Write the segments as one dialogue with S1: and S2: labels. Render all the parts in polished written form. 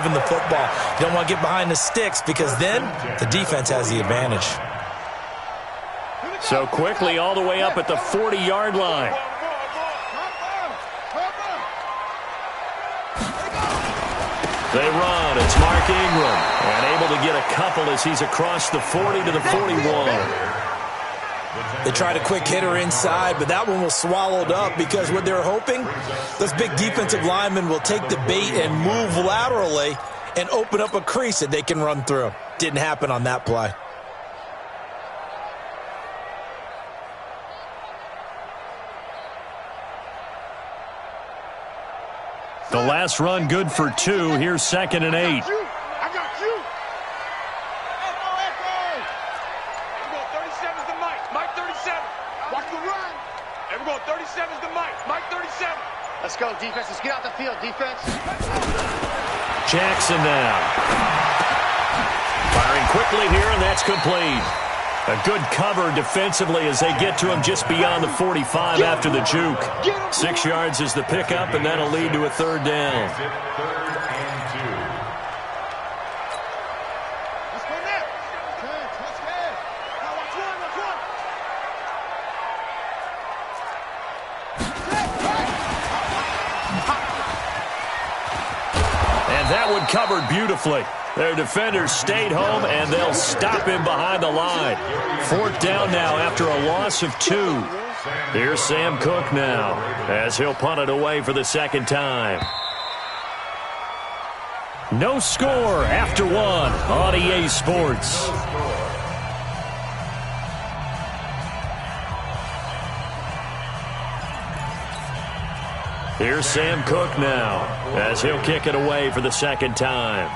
S1: moving the football. You don't want to get behind the sticks because then the defense has the advantage.
S2: So quickly all the way up at the 40-yard line. They run. It's Mark Ingram. And able to get a couple as he's across the 40 to the 41.
S1: They tried a quick hitter inside, but that one was swallowed up because what they're hoping, this big defensive lineman will take the bait and move laterally and open up a crease that they can run through. Didn't happen on that play.
S2: The last run good for 2. Here's 2nd and 8.
S3: I got you. Echo. 37's the Mike. Mike 37. Watch the run. Everyone, 37's the Mike. Mike 37. Let's go, defense. Let's get out the field, defense.
S2: Jackson now. Firing quickly here, and that's complete. A good cover defensively as they get to him just beyond the 45 after the juke. 6 yards is the pickup, and that'll lead to a 3rd down. And that one covered beautifully. Their defenders stayed home, and they'll stop him behind the line. 4th down now after a loss of 2. Here's Sam Cook now as he'll punt it away for the 2nd time. No score after 1 on EA Sports. Here's Sam Cook now as he'll kick it away for the 2nd time.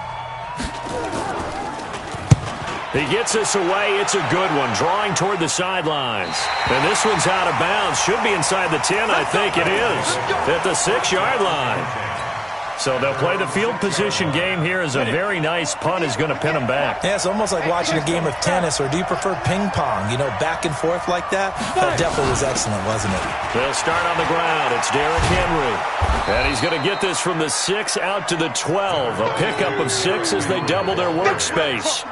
S2: He gets this away. It's a good one, drawing toward the sidelines. And this one's out of bounds. Should be inside the 10, I think it is, at the 6-yard line. So they'll play the field position game here as a very nice punt is going to pin them back.
S1: Yeah, it's almost like watching a game of tennis, or do you prefer ping pong? You know, back and forth like that? That definitely was excellent, wasn't it?
S2: They'll start on the ground. It's Derrick Henry. And he's going to get this from the 6 out to the 12. A pickup of 6 as they double their workspace.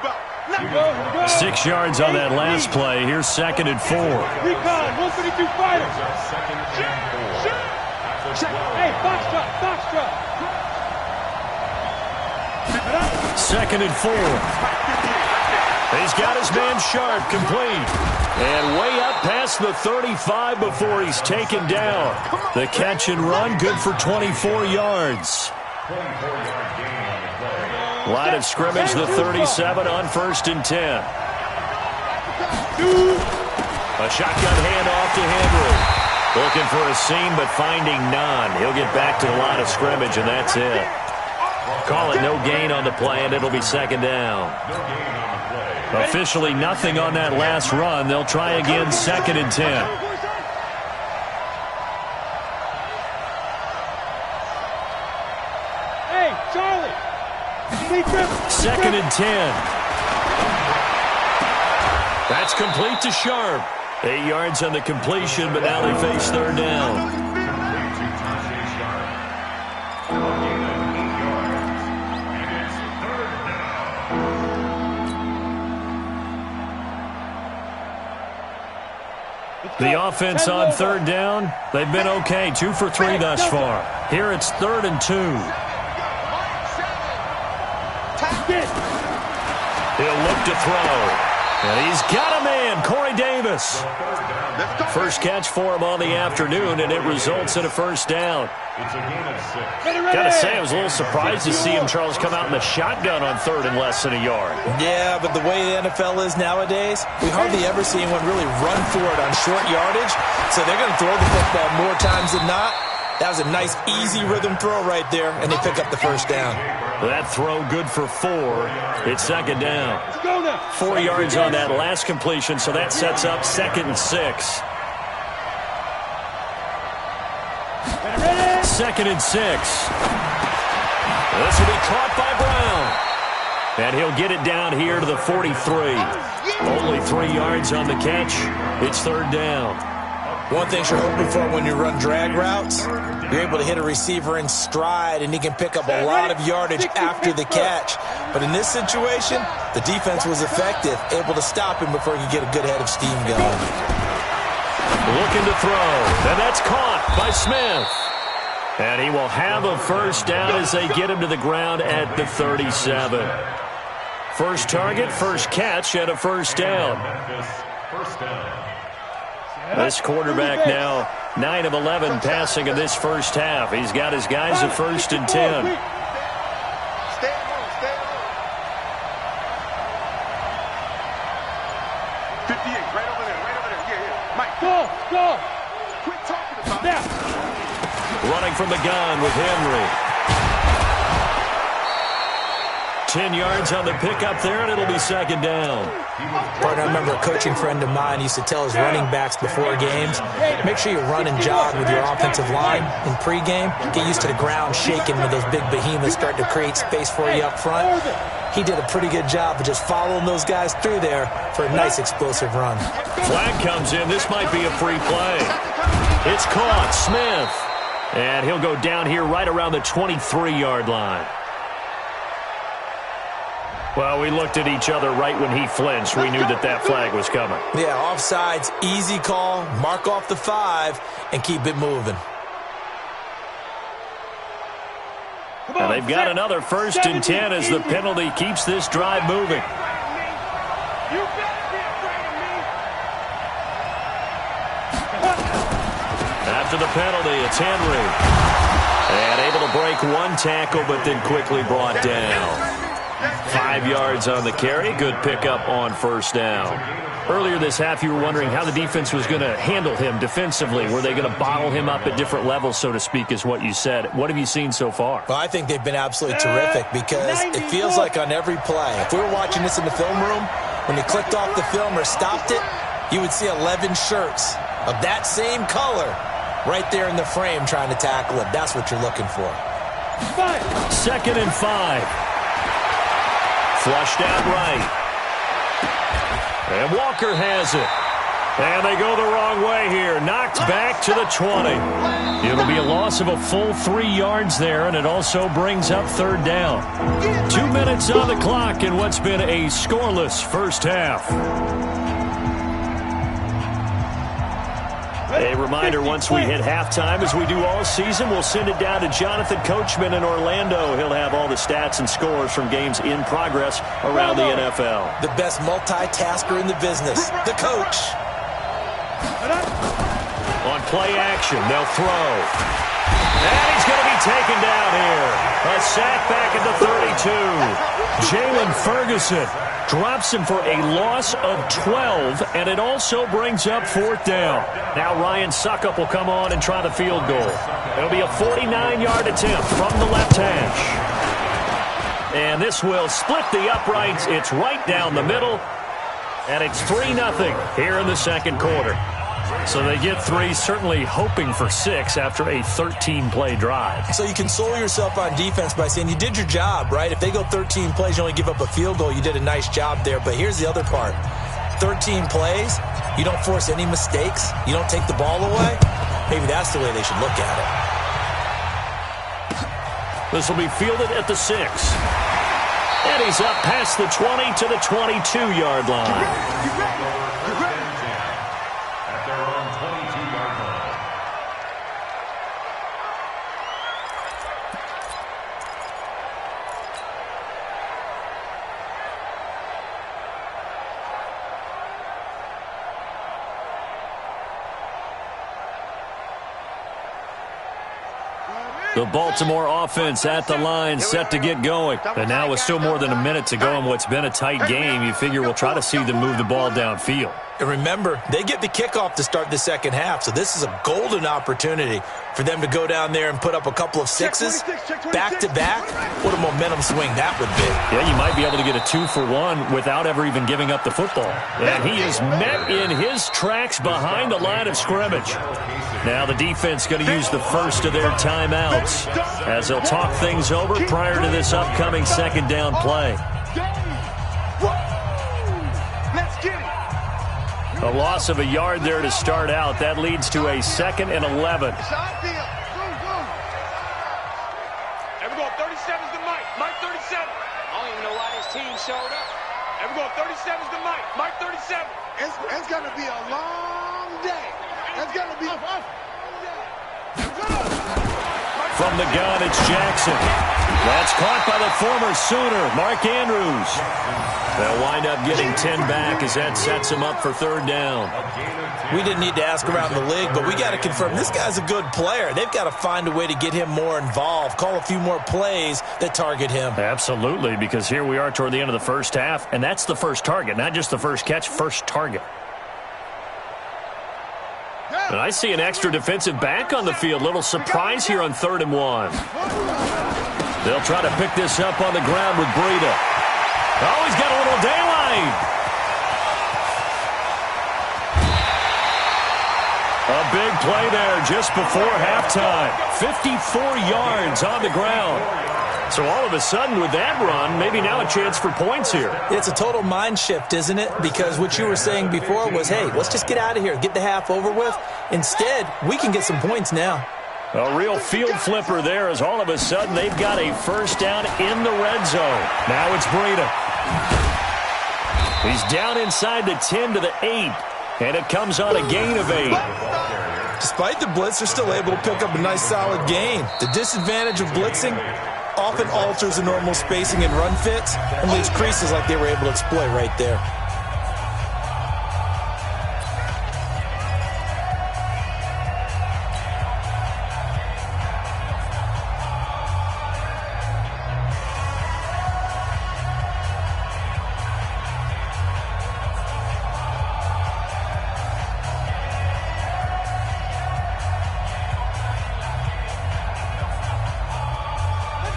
S2: 6 yards on that last play. Here's 2nd and 4.
S3: Recon, 132 fighters. Hey, box truck.
S2: 2nd and 4. He's got his man Sharp complete. And way up past the 35 before he's taken down. The catch and run good for 24 yards. Line of scrimmage, the 37 on 1st and 10. A shotgun handoff to Henry. Looking for a seam, but finding none. He'll get back to the line of scrimmage, and that's it. Call it no gain on the play, and it'll be 2nd down. Officially nothing on that last run. They'll try again, 2nd and 10.
S3: Hey, Charlie.
S2: 2nd and 10. That's complete to Sharp. 8 yards on the completion, but now they face 3rd down. The offense on 3rd down, they've been okay. 2 for 3 thus far. Here it's 3rd and 2. He'll look to throw. And he's got a man, Corey Davis. First catch for him on the afternoon, and it results in a 1st down. Gotta say, I was a little surprised to see him, Charles, come out in the shotgun on 3rd and less than a yard.
S1: Yeah, but the way the NFL is nowadays, we hardly ever see anyone really run for it on short yardage. So they're going to throw the football more times than not. That was a nice, easy rhythm throw right there, and they pick up the 1st down.
S2: That throw good for 4. It's 2nd down. 4 yards on that last completion, so that sets up 2nd and 6. 2nd and 6. This will be caught by Brown. And he'll get it down here to the 43. Only 3 yards on the catch. It's 3rd down.
S1: One thing you're hoping for when you run drag routes, you're able to hit a receiver in stride, and he can pick up a lot of yardage after the catch. But in this situation, the defense was effective, able to stop him before he could get a good head of steam going.
S2: Looking to throw, and that's caught by Smith. And he will have a first down as they get him to the ground at the 37. First target, first catch, and a first down. This quarterback now 9 of 11 passing in this first half. He's got his guys at 1st and 10. Running from the gun with Henry. 10 yards on the pickup there, and it'll be second down.
S1: Partner, I remember a coaching friend of mine used to tell his running backs before games, make sure you run and jog with your offensive line in pregame. Get used to the ground shaking when those big behemoths start to create space for you up front. He did a pretty good job of just following those guys through there for a nice explosive run.
S2: Flag comes in. This might be a free play. It's caught. Smith. And he'll go down here right around the 23-yard line. Well, we looked at each other right when he flinched. We knew that that flag was coming.
S1: Yeah, offsides, easy call, mark off the 5, and keep it moving.
S2: And they've got another 1st and 10 as the penalty keeps this drive moving. After the penalty, it's Henry. And able to break one tackle, but then quickly brought down. 5 yards on the carry. Good pickup on first down. Earlier this half, you were wondering how the defense was going to handle him defensively. Were they going to bottle him up at different levels, so to speak, is what you said. What have you seen so far?
S1: Well, I think they've been absolutely terrific because it feels like on every play, if we were watching this in the film room, when they clicked off the film or stopped it, you would see 11 shirts of that same color right there in the frame trying to tackle it. That's what you're looking for.
S2: 2nd and 5. Flushed out right. And Walker has it. And they go the wrong way here. Knocked back to the 20. It'll be a loss of a full 3 yards there, and it also brings up 3rd down. 2 minutes on the clock in what's been a scoreless first half. A reminder, once we hit halftime, as we do all season, we'll send it down to Jonathan Coachman in Orlando. He'll have all the stats and scores from games in progress around the NFL.
S1: The best multitasker in the business, the coach.
S2: On play action, they'll throw. And he's going to be taken down here. A sack back at the 32. Jalen Ferguson drops him for a loss of 12, and it also brings up 4th down. Now Ryan Suckup will come on and try the field goal. It'll be a 49-yard attempt from the left hash. And this will split the uprights. It's right down the middle, and it's 3-0 here in the second quarter. So they get 3, certainly hoping for 6 after a 13-play drive.
S1: So you console yourself on defense by saying you did your job, right? If they go 13 plays, you only give up a field goal, you did a nice job there. But here's the other part. 13 plays, you don't force any mistakes, you don't take the ball away. Maybe that's the way they should look at
S2: it. This will be fielded at the 6. And he's up past the 20 to the 22-yard line. The Baltimore offense at the line, set to get going. And now with still more than a minute to go in what's been a tight game, you figure we'll try to see them move the ball downfield.
S1: And remember, they get the kickoff to start the second half, so this is a golden opportunity for them to go down there and put up a couple of 6s back-to-back. What a momentum swing that would be.
S2: Yeah, you might be able to get a 2-for-1 without ever even giving up the football. And he is met in his tracks behind the line of scrimmage. Now the defense going to use the first of their timeouts as they'll talk things over prior to this upcoming second down play. A loss of a yard there to start out. That leads to a 2nd and 11.
S3: team showed up. Everyone, 37's the Mike. Mike 37.
S4: It's going to be a long day. It's going to be a long day.
S2: From the gun, it's Jackson. That's caught by the former Sooner, Mark Andrews. They'll wind up getting 10 back as that sets him up for third down.
S1: We didn't need to ask around the league, but we got to confirm this guy's a good player. They've got to find a way to get him more involved, call a few more plays that target him.
S2: Absolutely, because here we are toward the end of the first half, and that's the first target, not just the first catch, first target. And I see an extra defensive back on the field. Little surprise here on 3rd and 1. They'll try to pick this up on the ground with Breida. Oh, he's got a little daylight. A big play there just before halftime. 54 yards on the ground. So all of a sudden with that run, maybe now a chance for points here.
S1: It's a total mind shift, isn't it? Because what you were saying before was, hey, let's just get out of here, get the half over with. Instead, we can get some points now.
S2: A real field flipper there as all of a sudden they've got a first down in the red zone. Now it's Breida. He's down inside the 10 to the 8, and it comes on a gain of 8.
S1: Despite the blitz, they're still able to pick up a nice solid gain. The disadvantage of blitzing often alters the normal spacing and run fits and leaves creases like they were able to exploit right there.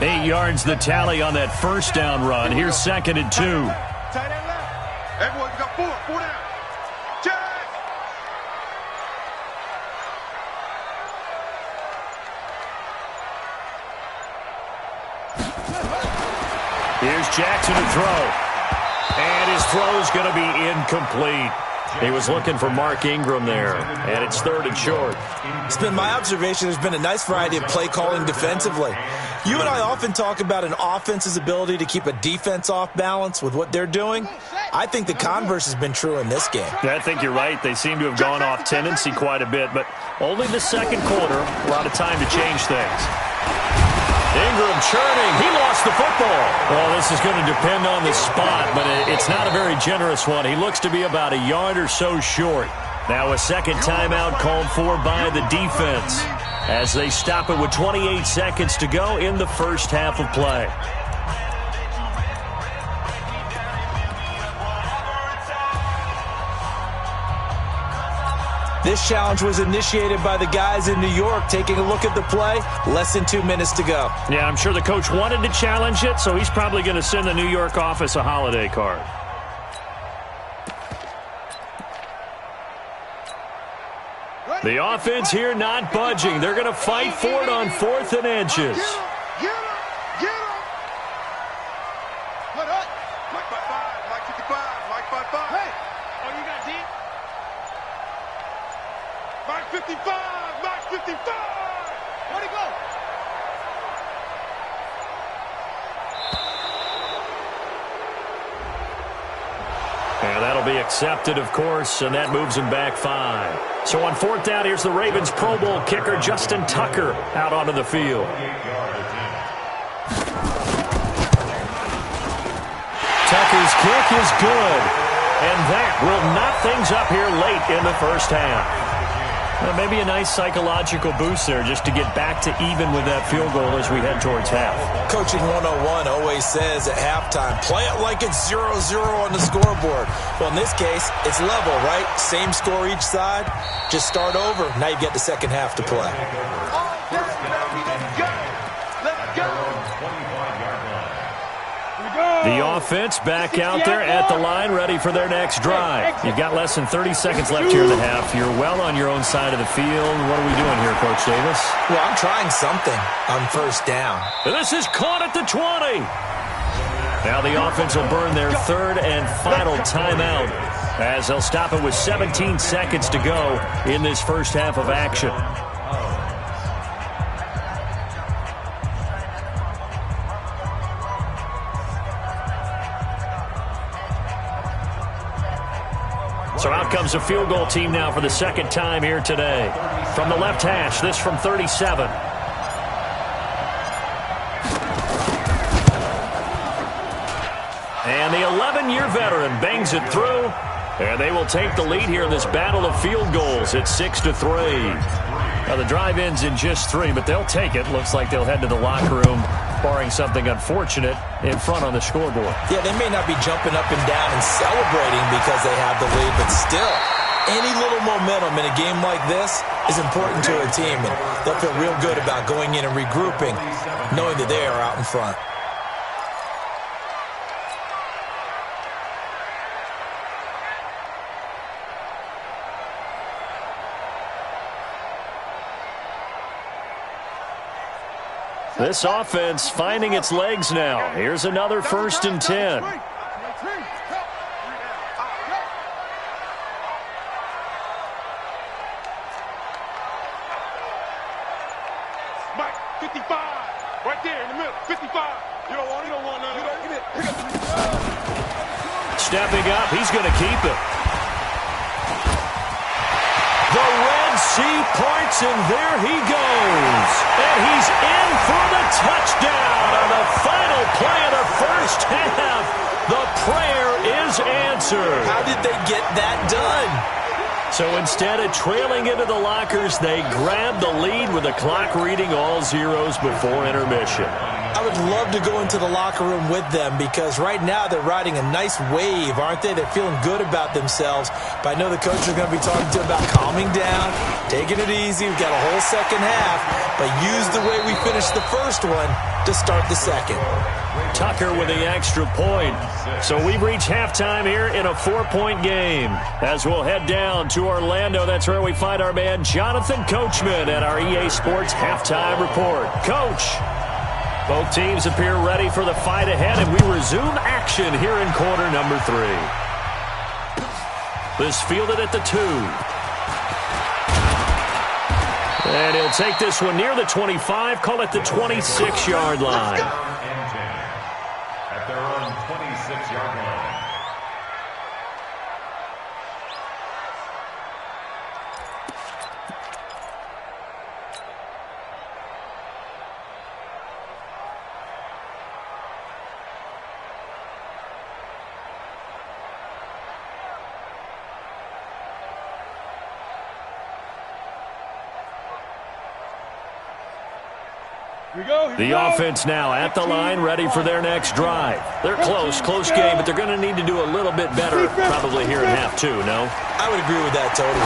S2: Eight yards the tally on that first down run. Here's 2nd and 2.
S3: Tight end left. Everyone, you got 4 down. Jack!
S2: Here's Jackson to throw. And his throw's going to be incomplete. He was looking for Mark Ingram there, and it's 3rd and short.
S1: It's been my observation there's been a nice variety of play calling defensively. You and I often talk about an offense's ability to keep a defense off balance with what they're doing. I think the converse has been true in this game.
S2: Yeah, I think you're right. They seem to have gone off tendency quite a bit, but only the second quarter, a lot of time to change things. Ingram churning. He lost the football. Well, this is going to depend on the spot, but it's not a very generous one. He looks to be about a yard or so short. Now a second timeout called for by the defense as they stop it with 28 seconds to go in the first half of play.
S1: This challenge was initiated by the guys in New York. Taking a look at the play, less than 2 minutes to go.
S2: Yeah, I'm sure the coach wanted to challenge it, so he's probably going to send the New York office a holiday card. The offense here not budging. They're going to fight for it on 4th and inches.
S3: Get him! Put up! Mike 5-5, Mike 55, Mike 5-5. Hey! Oh, you got deep? Mike 55, Mike 55! Where'd he go?
S2: And that'll be accepted, of course, and that moves him back 5. So on 4th down, here's the Ravens Pro Bowl kicker Justin Tucker out onto the field. Tucker's kick is good, and that will knot things up here late in the first half. Well, maybe a nice psychological boost there just to get back to even with that field goal as we head towards half.
S1: Coaching 101 always says at halftime, play it like it's 0-0 on the scoreboard. Well, in this case, it's level, right? Same score each side. Just start over. Now you've got the second half to play.
S2: The offense back out there at the line, ready for their next drive. You've got less than 30 seconds left here in the half. You're well on your own side of the field. What are we doing here, Coach Davis?
S1: Well, I'm trying something on first down.
S2: This is caught at the 20. Now the offense will burn their 3rd and final timeout as they'll stop it with 17 seconds to go in this first half of action. So out comes a field goal team now for the second time here today. From the left hash, this from 37. And the 11-year veteran bangs it through. And they will take the lead here in this battle of field goals at 6-3. Now the drive ends in just 3, but they'll take it. Looks like they'll head to the locker room, barring something unfortunate, in front on the scoreboard.
S1: Yeah, they may not be jumping up and down and celebrating because they have the lead, but still, any little momentum in a game like this is important to a team, and they'll feel real good about going in and regrouping, knowing that they are out in front.
S2: This offense finding its legs now. Here's another 1st and 10.
S3: Mike, 55. Right there in the middle. 55. You don't want none of it.
S2: Stepping up, he's going to keep it. The Red Sea parts, and there he goes. And he's in for the touchdown on the final play of the first half. The prayer is answered.
S1: How did they get that done?
S2: So instead of trailing into the lockers, they grabbed the lead with the clock reading all zeros before intermission.
S1: I would love to go into the locker room with them because right now they're riding a nice wave, aren't they? They're feeling good about themselves. But I know the coach is going to be talking to them about calming down, taking it easy. We've got a whole second half, but use the way we finished the first one to start the second.
S2: Tucker with the extra point. So we've reached halftime here in a 4-point game. As we'll head down to Orlando, that's where we find our man Jonathan Coachman at our EA Sports Halftime Report. Coach, both teams appear ready for the fight ahead, and we resume action here in quarter number 3. This fielded at the 2. And he'll take this one near the 25, call it the 26-yard line.
S5: At their own 26-yard line.
S2: The offense now at the line, ready for their next drive. They're close game, but they're going to need to do a little bit better probably here in half 2, no?
S1: I would agree with that totally.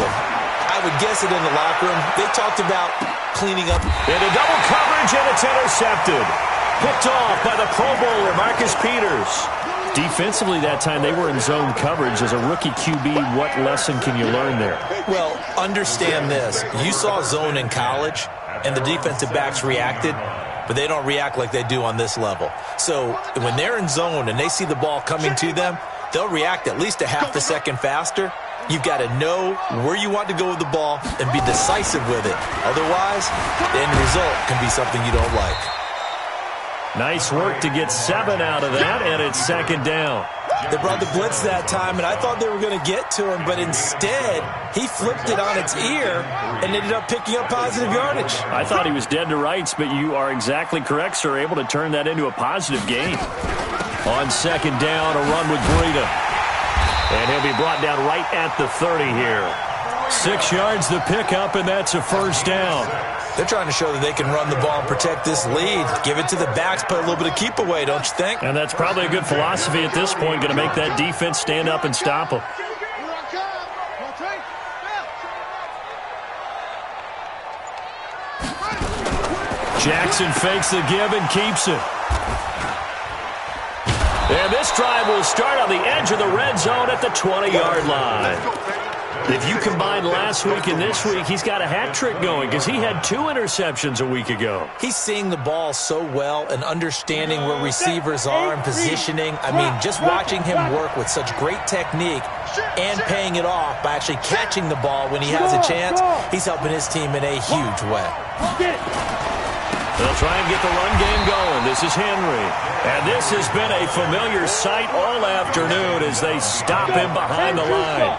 S1: I would guess it in the locker room. They talked about cleaning up.
S2: Into double coverage, and it's intercepted. Picked off by the Pro Bowler, Marcus Peters. Defensively that time, they were in zone coverage. As a rookie QB, what lesson can you learn there?
S1: Well, understand this. You saw zone in college, and the defensive backs reacted, but they don't react like they do on this level. So when they're in zone and they see the ball coming to them, they'll react at least a half a second faster. You've got to know where you want to go with the ball and be decisive with it. Otherwise, the end result can be something you don't like.
S2: Nice work to get 7 out of that, and it's second down.
S1: They brought the blitz that time, and I thought they were going to get to him, but instead, he flipped it on its ear and ended up picking up positive yardage.
S2: I thought he was dead to rights, but you are exactly correct, sir, able to turn that into a positive gain. On second down, a run with Breida. And he'll be brought down right at the 30 here. 6 yards to pick up, and that's a first down.
S1: They're trying to show that they can run the ball and protect this lead. Give it to the backs, put a little bit of keep away, don't you think?
S2: And that's probably a good philosophy at this point, going to make that defense stand up and stop them. Jackson fakes the give and keeps it. And this drive will start on the edge of the red zone at the 20-yard line. If you combine last week and this week, he's got a hat trick going because he had 2 interceptions a week ago.
S1: He's seeing the ball so well and understanding where receivers are and positioning. I mean, just watching him work with such great technique and paying it off by actually catching the ball when he has a chance, he's helping his team in a huge way.
S2: They'll try and get the run game going. This is Henry. And this has been a familiar sight all afternoon as they stop him behind the line.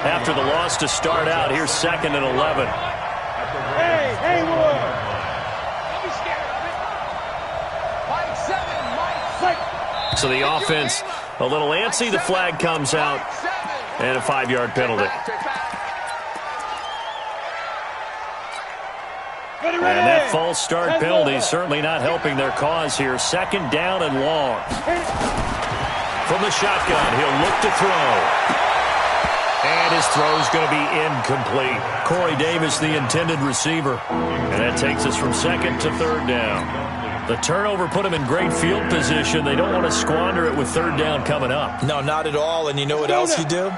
S2: After the loss to start out, here's 2nd and 11.
S4: Hey, Haywood!
S2: So the offense a little antsy. The flag comes out, and a 5-yard penalty. And that false start penalty certainly not helping their cause here. 2nd down and long. From the shotgun, he'll look to throw. And his throw's going to be incomplete. Corey Davis, the intended receiver. And that takes us from 2nd to 3rd down. The turnover put them in great field position. They don't want to squander it with 3rd down coming up.
S1: No, not at all. And you know what else you do?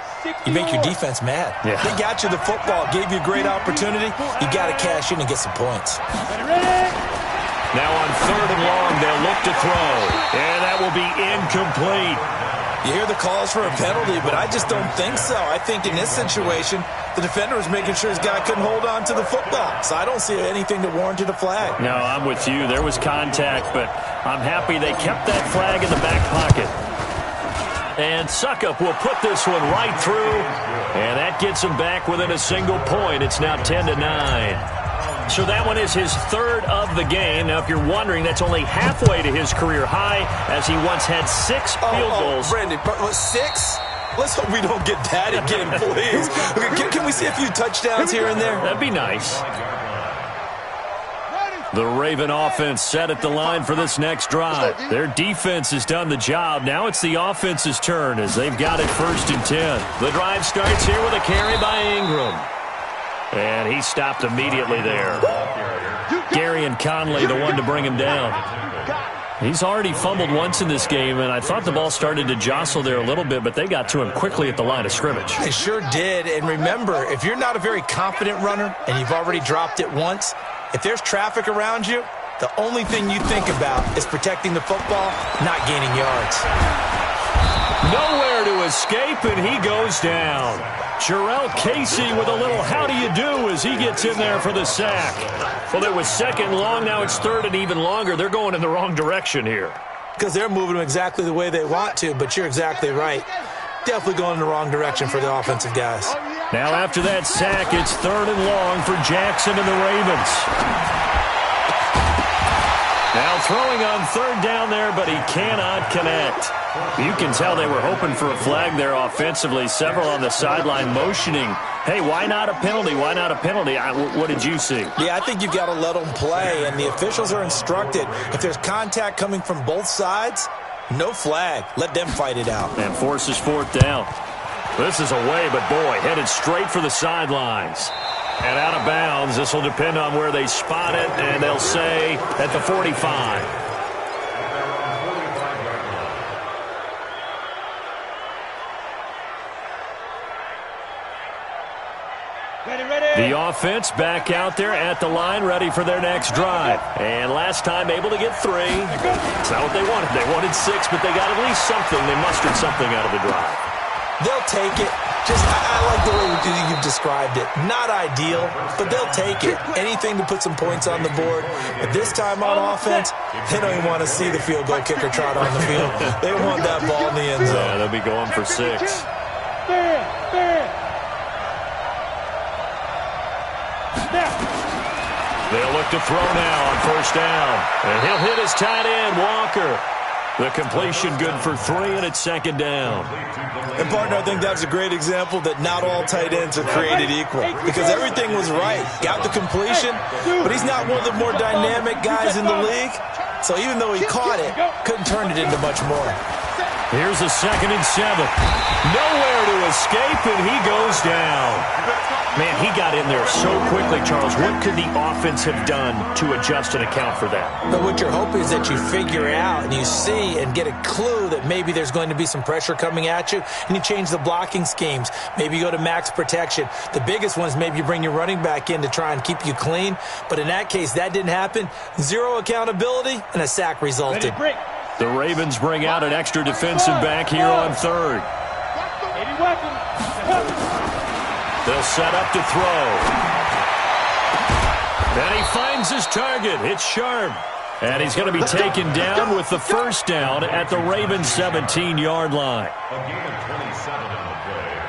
S1: You make your defense mad.
S2: Yeah.
S1: They got you the football, gave you a great opportunity. You got to cash in and get some points.
S2: Now on 3rd and long, they'll look to throw. And that will be incomplete.
S1: You hear the calls for a penalty, but I just don't think so. I think in this situation, the defender was making sure his guy couldn't hold on to the football. So I don't see anything that warranted a flag.
S2: No, I'm with you. There was contact, but I'm happy they kept that flag in the back pocket. And Suckup will put this one right through, and that gets him back within a single point. It's now 10-9. So that one is his 3rd of the game. Now, if you're wondering, that's only halfway to his career high, as he once had 6 field goals.
S1: Brandon, 6? Let's hope we don't get that again, please. Okay, can we see a few touchdowns here and there?
S2: That'd be nice. The Raven offense set at the line for this next drive. Their defense has done the job. Now it's the offense's turn as they've got it 1st and 10. The drive starts here with a carry by Ingram. And he stopped immediately there. Gary and Conley, the one to bring him down. He's already fumbled once in this game, and I thought the ball started to jostle there a little bit, but they got to him quickly at the line of scrimmage.
S1: They sure did. And remember, if you're not a very confident runner and you've already dropped it once, if there's traffic around you, the only thing you think about is protecting the football, not gaining yards.
S2: Nowhere to escape, and he goes down. Jarrell Casey with a little how do you do as he gets in there for the sack. Well, it was 2nd long. Now it's 3rd and even longer. They're going in the wrong direction here.
S1: Because they're moving them exactly the way they want to, but you're exactly right. Definitely going in the wrong direction for the offensive guys.
S2: Now after that sack, it's 3rd and long for Jackson and the Ravens. Now throwing on 3rd down there, but he cannot connect. You can tell they were hoping for a flag there offensively. Several on the sideline motioning, hey, why not a penalty? Why not a penalty? What did you see?
S1: Yeah, I think you've got to let them play, and the officials are instructed. If there's contact coming from both sides, no flag. Let them fight it out.
S2: And forces 4th down. This is away, but boy, headed straight for the sidelines. And out of bounds. This will depend on where they spot it, and they'll say at the 45. The offense back out there at the line, ready for their next drive. And last time able to get 3. It's not what they wanted. They wanted 6, but they got at least something. They mustered something out of the drive.
S1: They'll take it. I like the way you've described it. Not ideal, but they'll take it. Anything to put some points on the board. But this time on offense, they don't even want to see the field goal kicker trot on the field. They want that ball in the end zone.
S2: Yeah, they'll be going for 6. They'll look to throw now on 1st down. And he'll hit his tight end, Walker. The completion good for 3, and it's 2nd down.
S1: And, partner, I think that was a great example that not all tight ends are created equal. Because everything was right. Got the completion, but he's not one of the more dynamic guys in the league. So even though he caught it, couldn't turn it into much more.
S2: Here's a 2nd and 7. Nowhere to escape, and he goes down. Man, he got in there so quickly, Charles. What could the offense have done to adjust and account for that?
S1: But what you're hoping is that you figure out and you see and get a clue that maybe there's going to be some pressure coming at you, and you change the blocking schemes. Maybe you go to max protection. The biggest one is maybe you bring your running back in to try and keep you clean. But in that case, that didn't happen. 0 accountability, and a sack resulted.
S2: The Ravens bring out an extra defensive back here on 3rd. They'll set up to throw. And he finds his target. It's Sharp. And he's going to be taken down with the 1st down at the Ravens' 17-yard line.
S5: A gain of 27 in the play.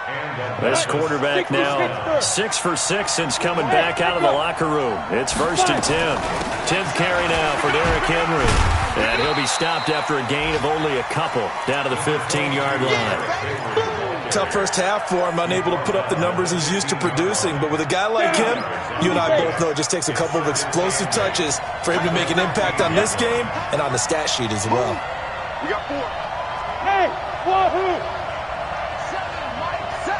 S5: And
S2: This quarterback now 6 for 6 since coming back out of the locker room. It's 1st and 10. 10th carry now for Derrick Henry. And he'll be stopped after a gain of only a couple down to the 15-yard line.
S1: Tough first half for him, unable to put up the numbers he's used to producing. But with a guy like him, you and I both know it just takes a couple of explosive touches for him to make an impact on this game and on the stat sheet as well.
S3: We got 4.
S4: Hey, wahoo!
S3: 7, Mike, 7.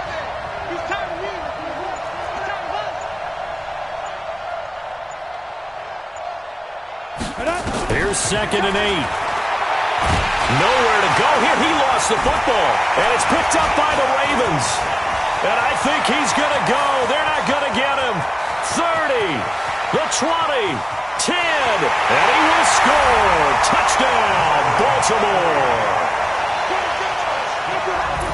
S3: It's time to win. It's time to hunt.
S2: Here's 2nd and 8. Nowhere to go here. He lost the football, and it's picked up by the Ravens. And I think he's going to go. They're not going to get him. 30, the 20, 10, and he will score. Touchdown, Baltimore.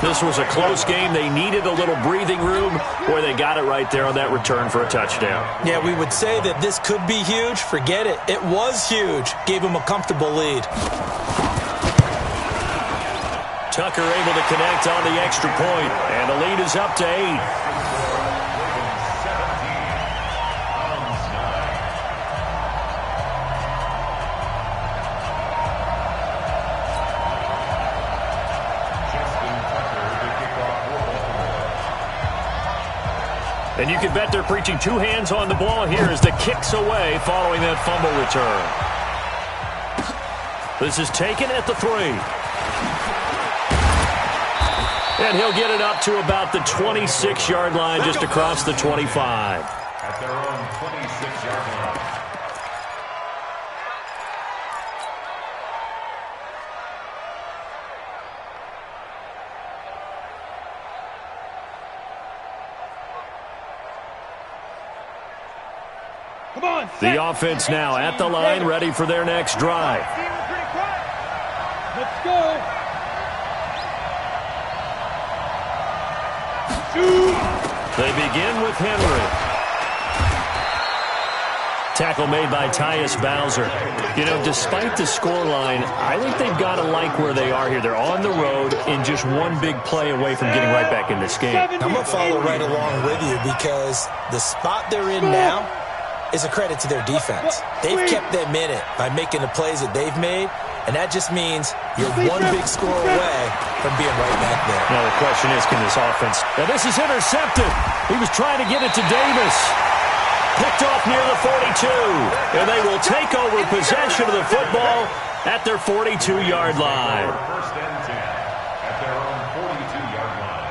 S2: This was a close game. They needed a little breathing room. Boy, they got it right there on that return for a touchdown.
S1: Yeah, we would say that this could be huge. Forget it. It was huge. Gave him a comfortable lead.
S2: Tucker able to connect on the extra point, and the lead is up to 8. And you can bet they're preaching 2 hands on the ball here as the kick's away following that fumble return. This is taken at the 3. And he'll get it up to about the 26-yard line, just across the 25.
S5: At their own 26-yard line.
S4: Come on,
S2: The offense now at the line, ready for their next drive.
S4: let's go.
S2: They begin with Henry. Tackle made by Tyus Bowser. You know, despite the scoreline, I think they've got to like where they are here. They're on the road and just one big play away from getting right back in this game.
S1: I'm going to follow right along with you because the spot they're in now is a credit to their defense. They've kept them in it by making the plays that they've made, and that just means you're one big score away from being right back there.
S2: Now the question is, can this offense... Now this is intercepted. He was trying to get it to Davis. Picked off near the 42. And they will take over possession of the football at their 42-yard line.
S5: 1st and 10 at their own 42-yard line.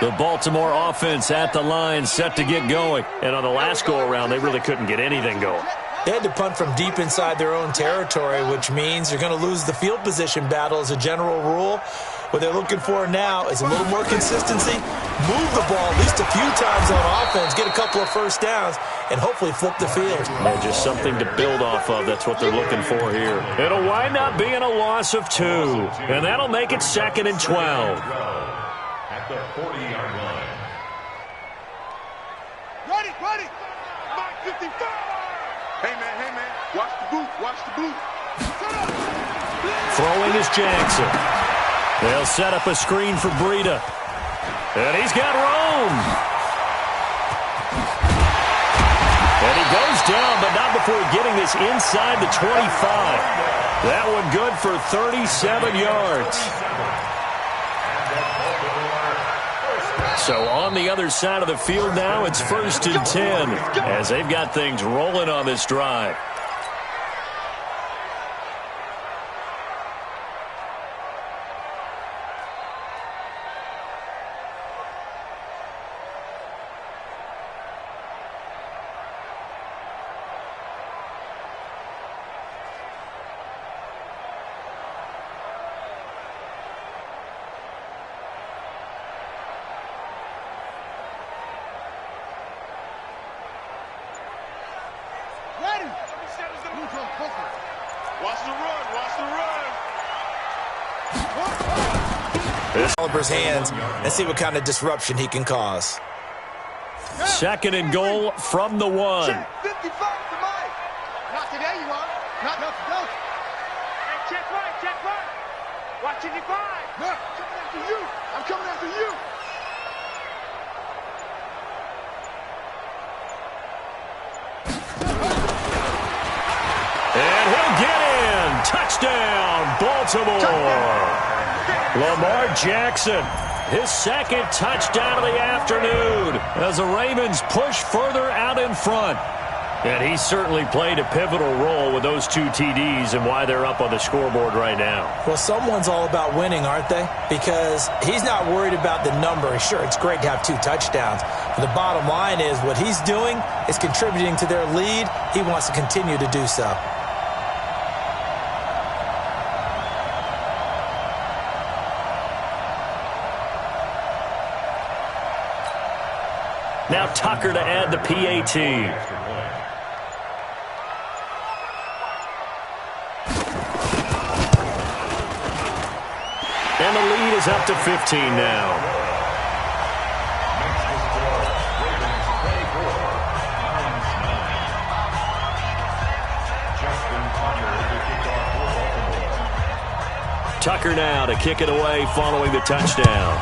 S2: The Baltimore offense at the line, set to get going. And on the last go-around, they really couldn't get anything going.
S1: They had to punt from deep inside their own territory, which means you're going to lose the field position battle as a general rule. What they're looking for now is a little more consistency, move the ball at least a few times on offense, get a couple of first downs, and hopefully flip the field.
S2: Yeah, just something to build off of. That's what they're looking for here. It'll wind up being a loss of 2, and that'll make it 2nd and 12.
S5: At the 40-yard line.
S3: Ready. Mike 55. Hey, man. Watch the boot.
S2: Throwing is Jackson. They'll set up a screen for Breida. And he's got Rome. And he goes down, but not before getting this inside the 25. That one good for 37 yards. So on the other side of the field now, it's 1st and 10 as they've got things rolling on this drive.
S1: Oliver's hands and see what kind of disruption he can cause.
S2: 2nd and goal from the 1.
S3: 55 to Mike. Not today, you are. Not today. Check right, check right. Watch it, divide.
S4: No, I'm coming after you. I'm coming after you.
S2: And he'll get in. Touchdown, Baltimore. Lamar Jackson, his second touchdown of the afternoon as the Ravens push further out in front. And he certainly played a pivotal role with those 2 TDs and why they're up on the scoreboard right now.
S1: Well, someone's all about winning, aren't they? Because he's not worried about the number. Sure, it's great to have 2 touchdowns. But the bottom line is what he's doing is contributing to their lead. He wants to continue to do so.
S2: Now Tucker to add the PAT. And the lead is up to 15 now. Tucker now to kick it away following the touchdown.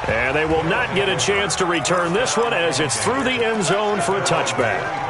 S2: And they will not get a chance to return this one as it's through the end zone for a touchback.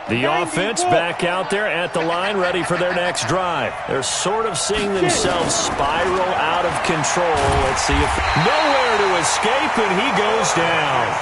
S2: The offense back out there at the line, ready for their next drive. They're sort of seeing themselves spiral out of control. Let's see if nowhere to escape, and he goes down.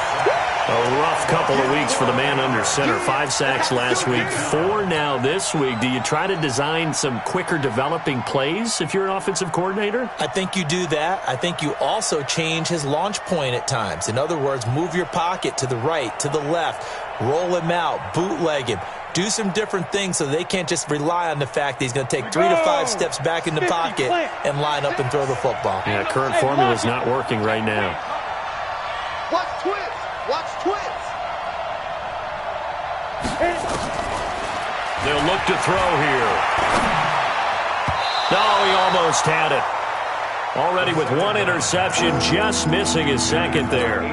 S2: A rough couple of weeks for the man under center. 5 sacks last week, 4 now this week. Do you try to design some quicker developing plays if you're an offensive coordinator?
S1: I think you do that. I think you also change his launch point at times. In other words, move your pocket to the right, to the left, roll him out, bootleg him. Do some different things so they can't just rely on the fact that he's going to take 3 to 5 steps back in the pocket and line up and throw the football.
S2: Yeah, current formula is not working right now.
S4: Watch twist. Watch twist.
S2: They'll look to throw here. No, he almost had it. Already with 1 interception, just missing his second there.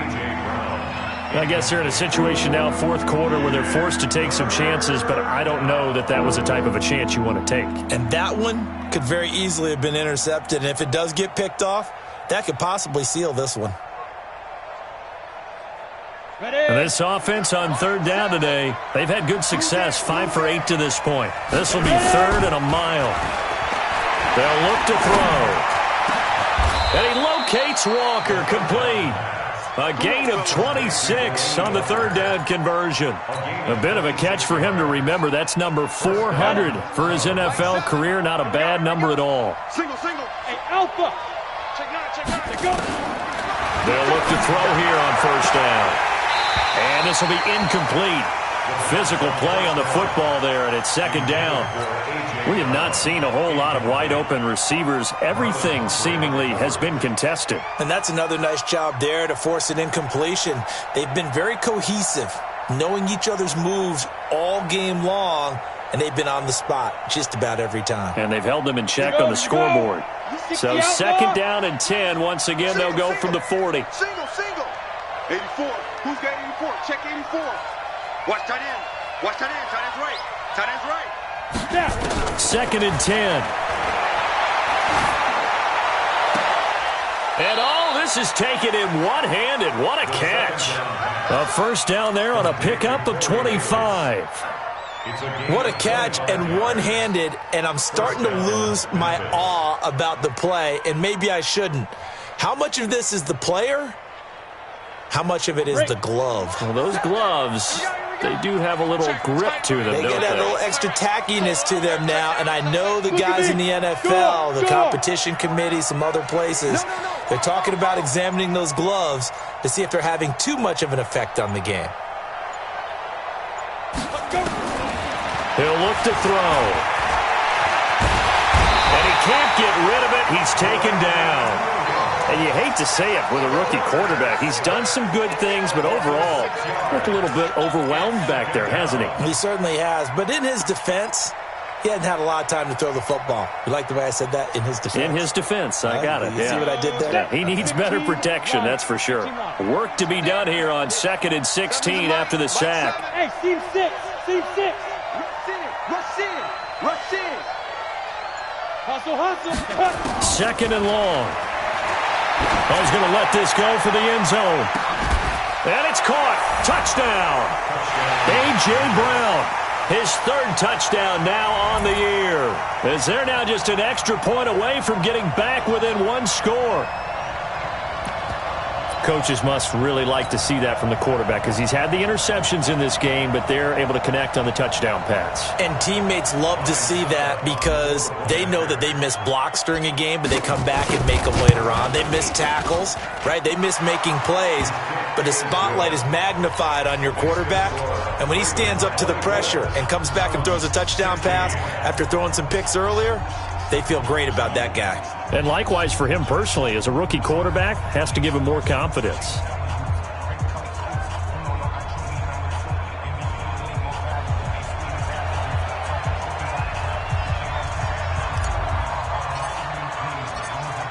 S2: I guess they're in a situation now, 4th quarter, where they're forced to take some chances, but I don't know that that was the type of a chance you want to take.
S1: And that one could very easily have been intercepted, and if it does get picked off, that could possibly seal this one.
S2: And this offense on 3rd down today, they've had good success, 5 for 8 to this point. This will be 3rd and a mile. They'll look to throw. And he locates Walker, complete. A gain of 26 on the 3rd down conversion. A bit of a catch for him to remember. That's number 400 for his NFL career. Not a bad number at all.
S3: Single. Hey, Alpha. Check 9. Go.
S2: They'll look to throw here on 1st down. And this will be incomplete. Physical play on the football there, and it's 2nd down. We have not seen a whole lot of wide-open receivers. Everything seemingly has been contested.
S1: And that's another nice job there to force an incompletion. They've been very cohesive, knowing each other's moves all game long, and they've been on the spot just about every time.
S2: And they've held them in check on the scoreboard. So 2nd down and 10. Once again, they'll go from the 40.
S4: Single.
S3: 84. Who's got 84? Check 84. Watch tight end. Watch tight end. Tight end's right. Tight end's right.
S2: Yeah. 2nd and 10. And all this is taken in one-handed. What a catch. A 1st down there on a pickup of 25.
S1: What a catch, and one-handed, and I'm starting to lose my awe about the play, and maybe I shouldn't. How much of this is the player? How much of it is the glove?
S2: Well, those gloves, they do have a little grip to them,
S1: They
S2: don't
S1: get that
S2: they?
S1: little extra tackiness to them now, and I know the guys in the NFL, the competition committee, some other places, they're talking about examining those gloves to see if they're having too much of an effect on the game.
S2: He'll look to throw. And he can't get rid of it. He's taken down. And you hate to say it with a rookie quarterback. He's done some good things, but overall, looked a little bit overwhelmed back there, hasn't he?
S1: He certainly has. But in his defense, he hadn't had a lot of time to throw the football. You like the way I said that? In his defense?
S2: In his defense. I got it.
S1: You see what I did there?
S2: Yeah, he needs better protection, that's for sure. Work to be done here on 2nd and 16 after the sack.
S3: Hey, team 6. Team 6. Rush in. Rush in. Hustle, hustle.
S2: 2nd and long. Oh, he's going to let this go for the end zone. And it's caught. Touchdown. A.J. Brown. His 3rd touchdown now on the year. As they're now just an extra point away from getting back within 1 score. Coaches must really like to see that from the quarterback because he's had the interceptions in this game, but they're able to connect on the touchdown pass.
S1: And teammates love to see that because they know that they miss blocks during a game, but they come back and make them later on. They miss tackles, right? They miss making plays, but the spotlight is magnified on your quarterback. And when he stands up to the pressure and comes back and throws a touchdown pass after throwing some picks earlier, they feel great about that guy.
S2: And likewise for him personally, as a rookie quarterback, has to give him more confidence.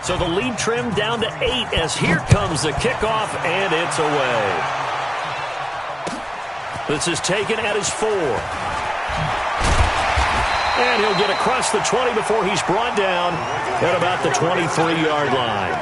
S2: So the lead trimmed down to 8 as here comes the kickoff, and it's away. This is taken at his 4. And he'll get across the 20 before he's brought down at about the 23-yard line.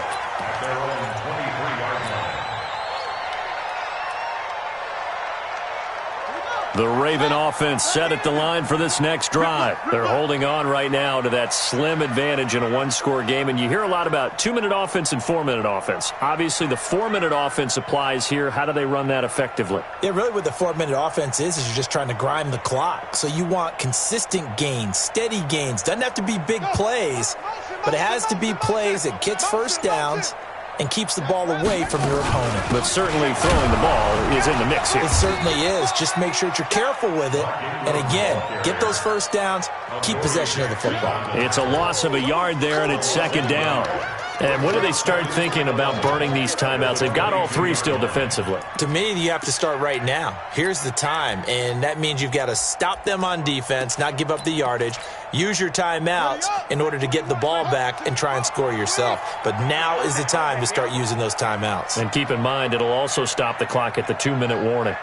S2: The Raven offense set at the line for this next drive. They're holding on right now to that slim advantage in a 1-score game. And you hear a lot about 2-minute offense and 4-minute offense. Obviously, the 4-minute offense applies here. How do they run that effectively?
S1: Yeah, really what the 4-minute offense is you're just trying to grind the clock. So you want consistent gains, steady gains. Doesn't have to be big plays, but it has to be plays that gets first downs and keeps the ball away from your opponent.
S2: But certainly throwing the ball is in the mix here.
S1: It certainly is. Just make sure that you're careful with it. And again, get those first downs, keep possession of the football.
S2: It's a loss of a yard there, and it's 2nd down. And when do they start thinking about burning these timeouts? They've got all 3 still defensively.
S1: To me, you have to start right now. Here's the time, and that means you've got to stop them on defense, not give up the yardage, use your timeouts in order to get the ball back and try and score yourself. But now is the time to start using those timeouts.
S2: And keep in mind, it'll also stop the clock at the 2-minute warning.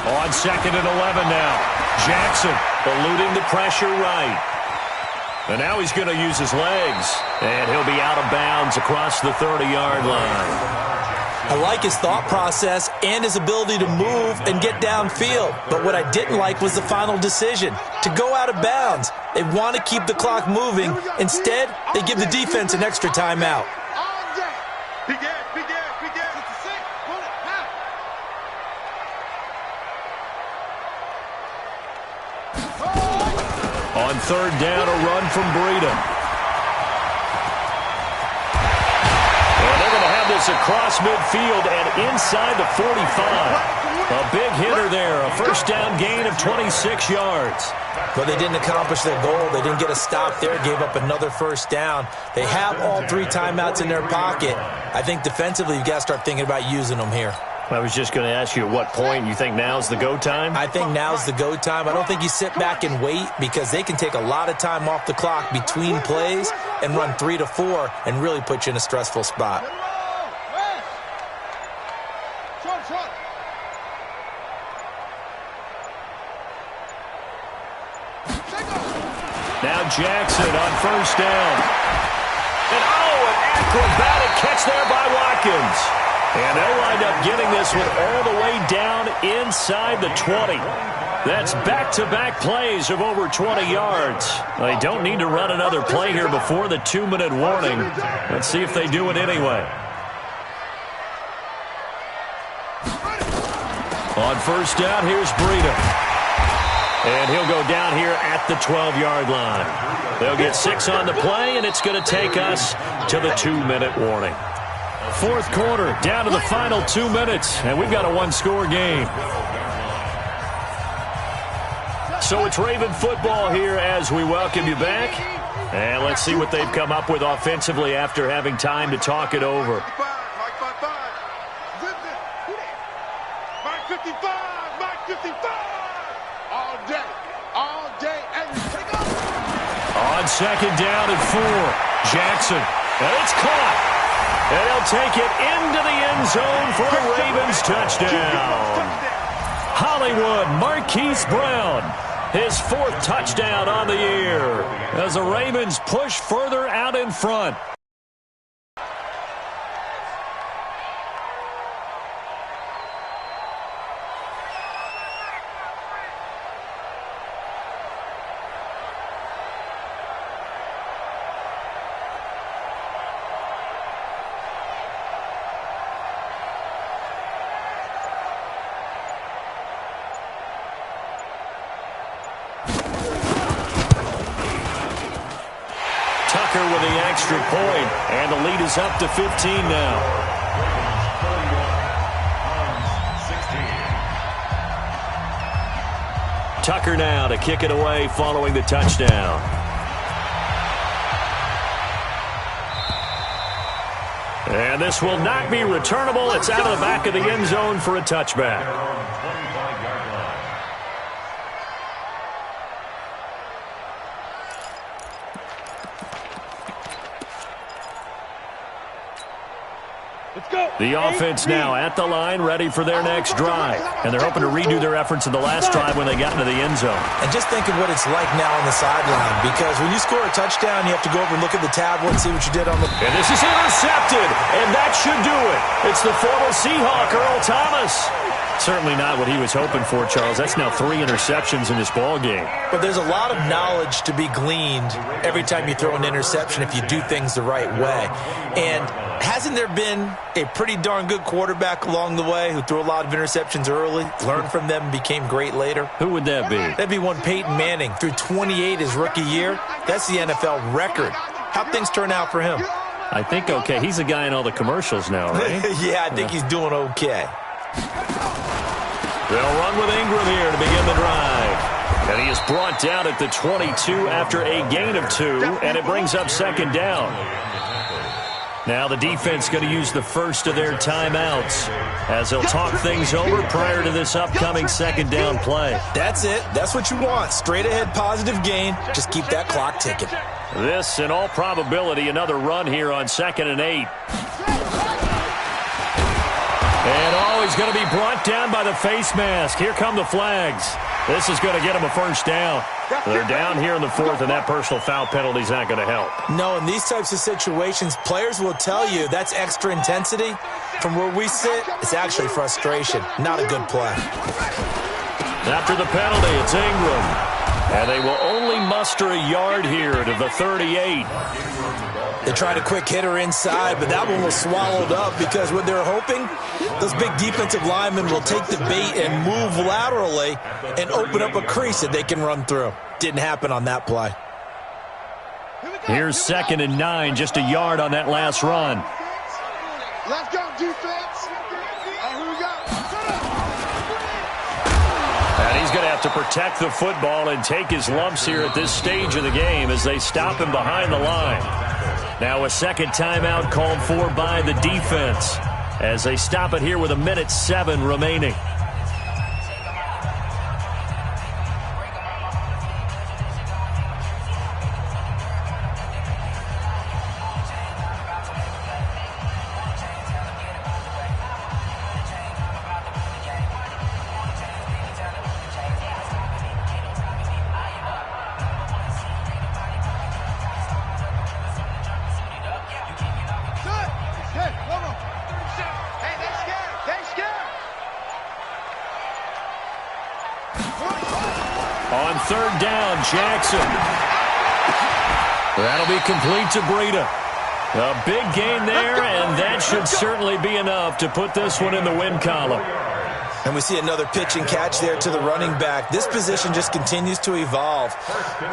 S2: On 2nd and 11 now. Jackson eluding the pressure right. And now he's going to use his legs. And he'll be out of bounds across the 30-yard line.
S1: I like his thought process and his ability to move and get downfield. But what I didn't like was the final decision, to go out of bounds. They want to keep the clock moving. Instead, they give the defense an extra timeout.
S2: On 3rd down, a run from Breida. And they're going to have this across midfield and inside the 45. A big hitter there, a 1st down gain of 26 yards.
S1: But they didn't accomplish their goal. They didn't get a stop there, gave up another 1st down. They have all 3 timeouts in their pocket. I think defensively you've got to start thinking about using them here.
S2: I was just going to ask you at what point you think now's the go time?
S1: I think now's the go time. I don't think you sit back and wait because they can take a lot of time off the clock between plays and run 3 to 4 and really put you in a stressful spot.
S2: Now Jackson on 1st down. And an acrobatic catch there by Watkins. And they'll wind up getting this one all the way down inside the 20. That's back-to-back plays of over 20 yards. They don't need to run another play here before the 2-minute warning. Let's see if they do it anyway. On 1st down, here's Breida. And he'll go down here at the 12-yard line. They'll get 6 on the play, and it's going to take us to the 2-minute warning. 4th quarter, down to the final 2 minutes, and we've got a 1-score game. So it's Raven football here as we welcome you back. And let's see what they've come up with offensively after having time to talk it over.
S3: Mike 55. Mike 55. Mike 55. All day, and take off.
S2: On second down and 4, Jackson. And it's caught. And he'll take it into the end zone for a Ravens touchdown. Hollywood Marquise Brown, his 4th touchdown on the year as the Ravens push further out in front. Tucker with the extra point, and the lead is up to 15 now. Tucker now to kick it away following the touchdown. And this will not be returnable. It's out of the back of the end zone for a touchback. The offense now at the line, ready for their next drive. And they're hoping to redo their efforts in the last drive when they got into the end zone.
S1: And just think of what it's like now on the sideline, because when you score a touchdown, you have to go over and look at the tablet and see what you did on the...
S2: And this is intercepted, and that should do it. It's the former Seahawk, Earl Thomas. Certainly not what he was hoping for, Charles. That's now 3 interceptions in this ball game.
S1: But there's a lot of knowledge to be gleaned every time you throw an interception if you do things the right way. And hasn't there been a pretty darn good quarterback along the way who threw a lot of interceptions early, learned from them, and became great later?
S2: Who would that be?
S1: That'd be one Peyton Manning. Threw 28 his rookie year. That's the NFL record. How'd things turn out for him?
S2: I think okay. He's a guy in all the commercials now, right?
S1: Yeah, I think he's doing okay.
S2: They'll run with Ingram here to begin the drive. And he is brought down at the 22 after a gain of 2, and it brings up second down. Now the defense going to use the first of their timeouts as they'll talk things over prior to this upcoming second down play.
S1: That's it. That's what you want. Straight ahead positive gain. Just keep that clock ticking.
S2: This, in all probability, another run here on 2nd and 8. And he's going to be brought down by the face mask. Here come the flags. This is going to get him a first down. They're down here in the 4th, and that personal foul penalty is not going to help.
S1: No, in these types of situations, players will tell you that's extra intensity. From where we sit, it's actually frustration. Not a good play.
S2: After the penalty, it's Ingram. And they will only muster a yard here to the 38.
S1: They tried a quick hitter inside, but that one was swallowed up because what they're hoping, those big defensive linemen will take the bait and move laterally and open up a crease that they can run through. Didn't happen on that play.
S2: Here's 2nd and 9, just a yard on that last run.
S4: Let's go, defense. Here we go.
S2: And he's going to have to protect the football and take his lumps here at this stage of the game as they stop him behind the line. Now a second timeout called for by the defense as they stop it here with 1:07 remaining. On 3rd down, Jackson. That'll be complete to Breida. A big gain there, and that should certainly be enough to put this one in the win column.
S1: And we see another pitch and catch there to the running back. This position just continues to evolve.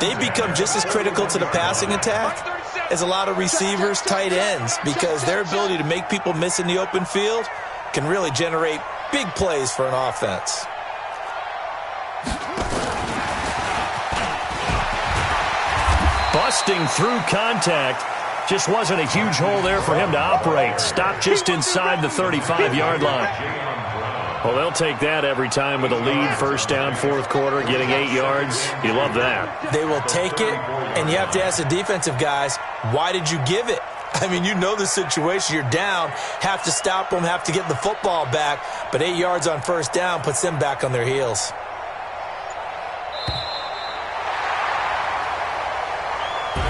S1: They've become just as critical to the passing attack as a lot of receivers, tight ends, because their ability to make people miss in the open field can really generate big plays for an offense.
S2: busting through contact. Just wasn't a huge hole there for him to operate. Stopped just inside the 35-yard line. Well, they'll take that every time with a lead. First down, fourth quarter, getting 8 yards. You love that.
S1: They will take it, and you have to ask the defensive guys, why did you give it? I mean, you know the situation. You're down, have to stop them, have to get the football back. But 8 yards on first down puts them back on their heels.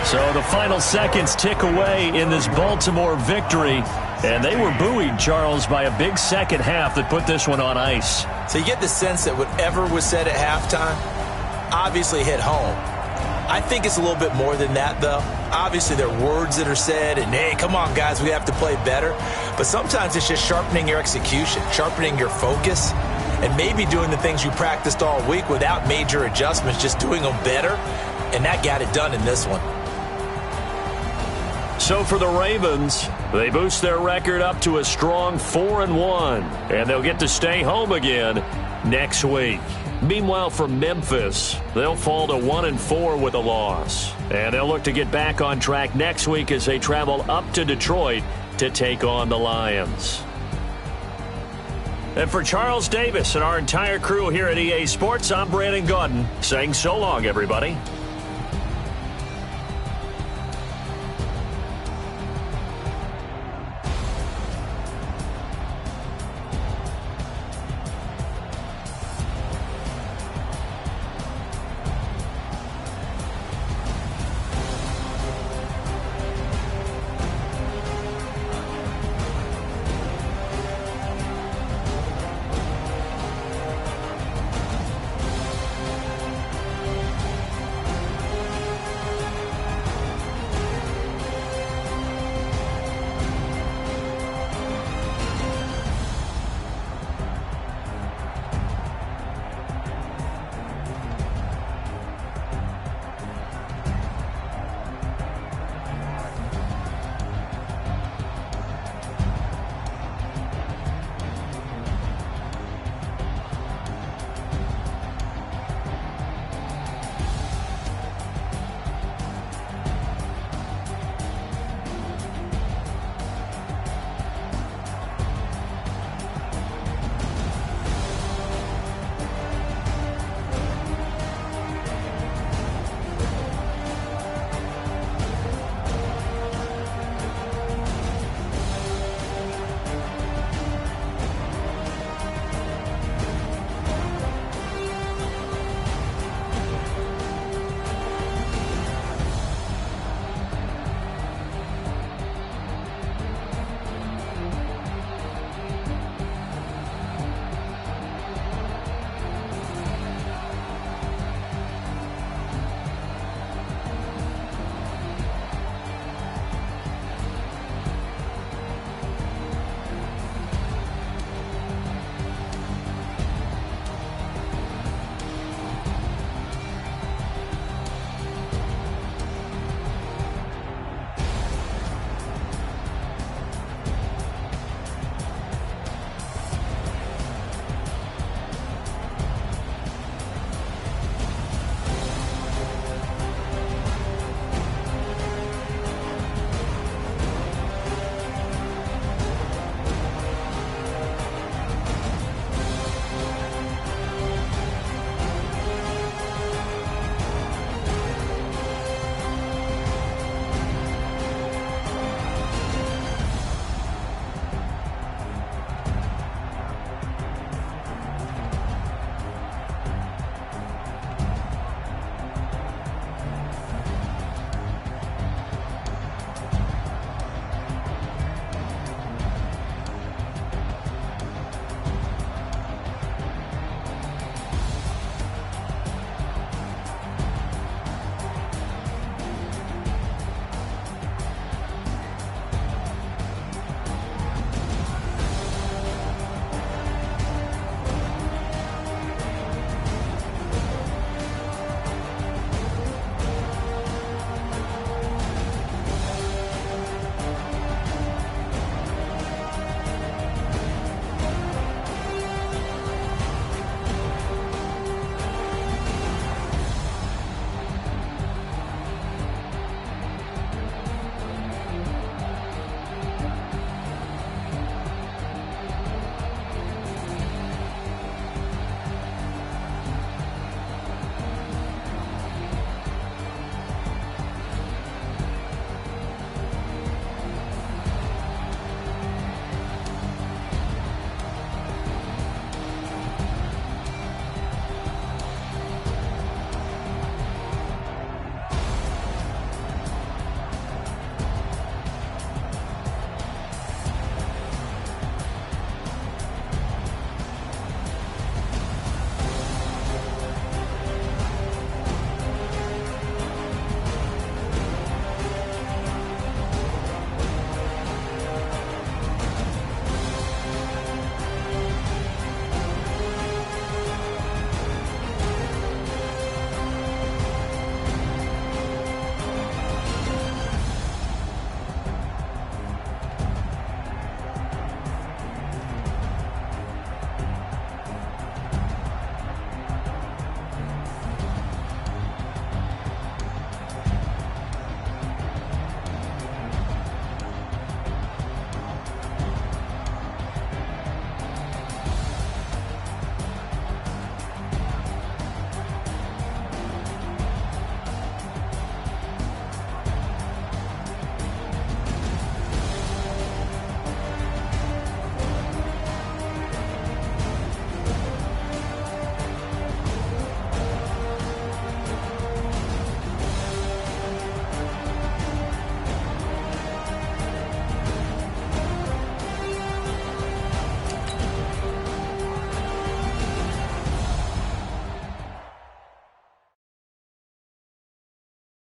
S2: So the final seconds tick away in this Baltimore victory. And they were buoyed, Charles, by a big second half that put this one on ice.
S1: So you get the sense that whatever was said at halftime obviously hit home. I think it's a little bit more than that, though. Obviously, there are words that are said, and, hey, come on, guys, we have to play better. But sometimes it's just sharpening your execution, sharpening your focus, and maybe doing the things you practiced all week without major adjustments, just doing them better. And that got it done in this one.
S2: So for the Ravens, they boost their record up to a strong 4-1, and they'll get to stay home again next week. Meanwhile, for Memphis, they'll fall to 1-4 with a loss, and they'll look to get back on track next week as they travel up to Detroit to take on the Lions. And for Charles Davis and our entire crew here at EA Sports, I'm Brandon Gaudin saying so long, everybody.